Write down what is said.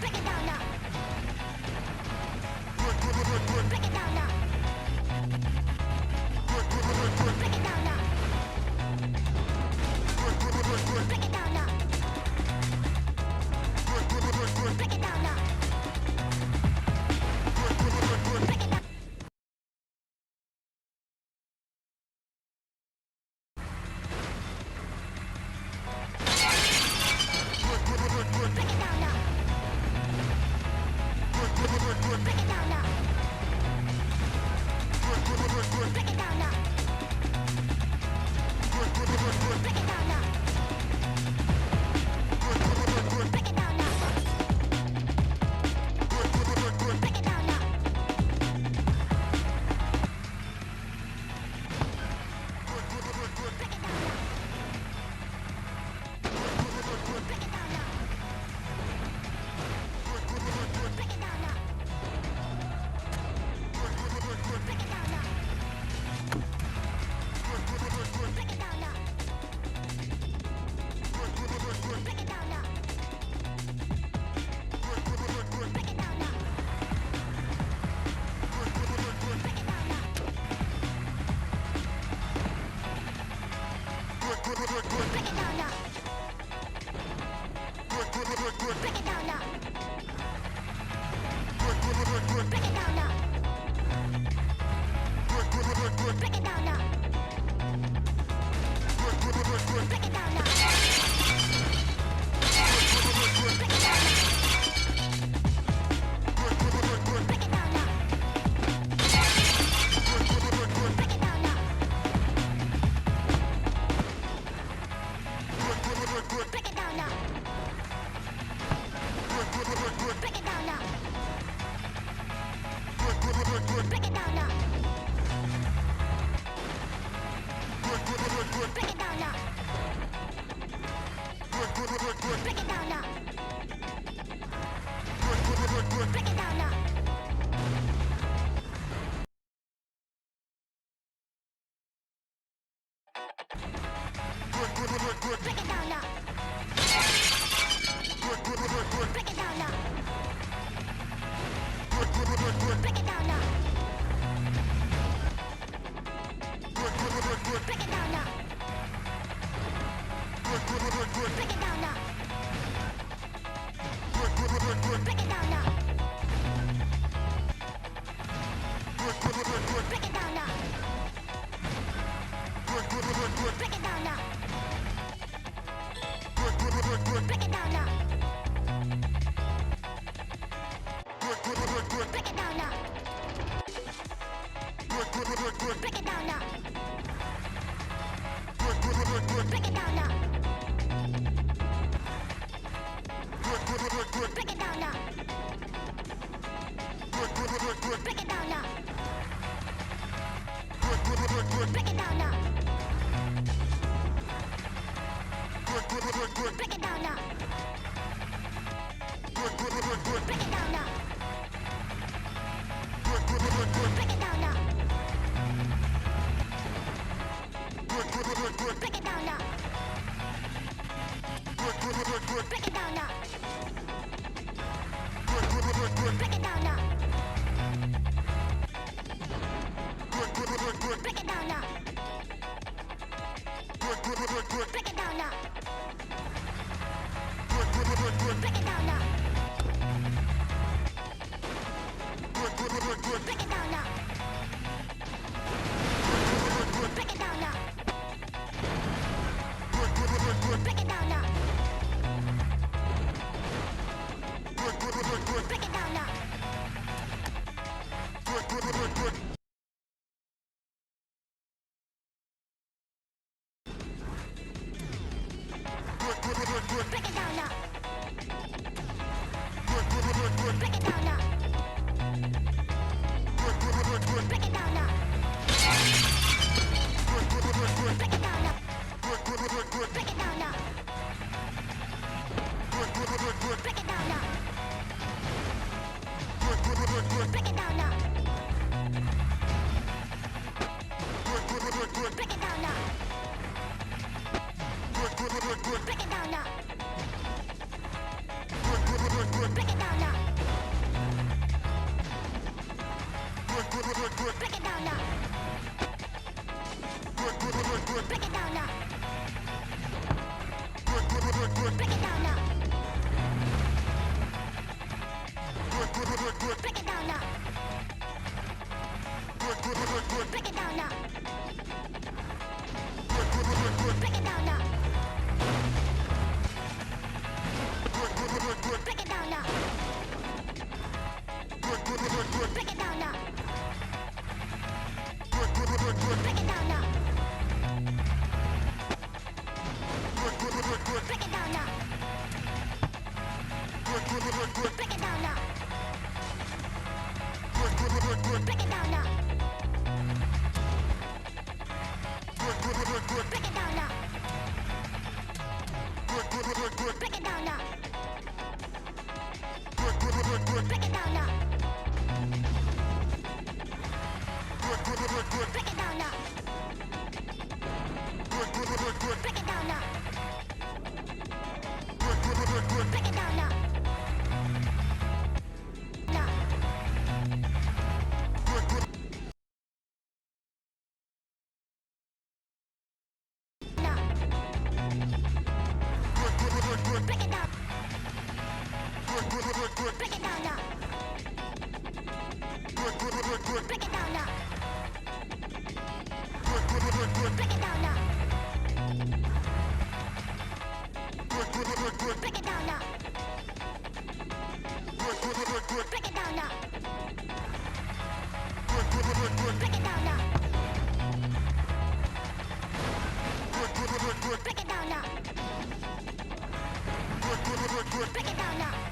Break it down. Break it down now. Break it down now. Break it down now. Break it down now. Break it down now. Break it down now. Break it down now. Break it down now. Break it down now. Break it down now. Break it down now. Break it down now. Break it down now. Break it down now. Break it down now. Break it down now. Break it down now. Break it down now. Break it down now. Now. Now. Break it down. Break it down now. Break it down now. Break it down now. Break it down now. Break it down now. Break it down now. Break it down now. Break it down now.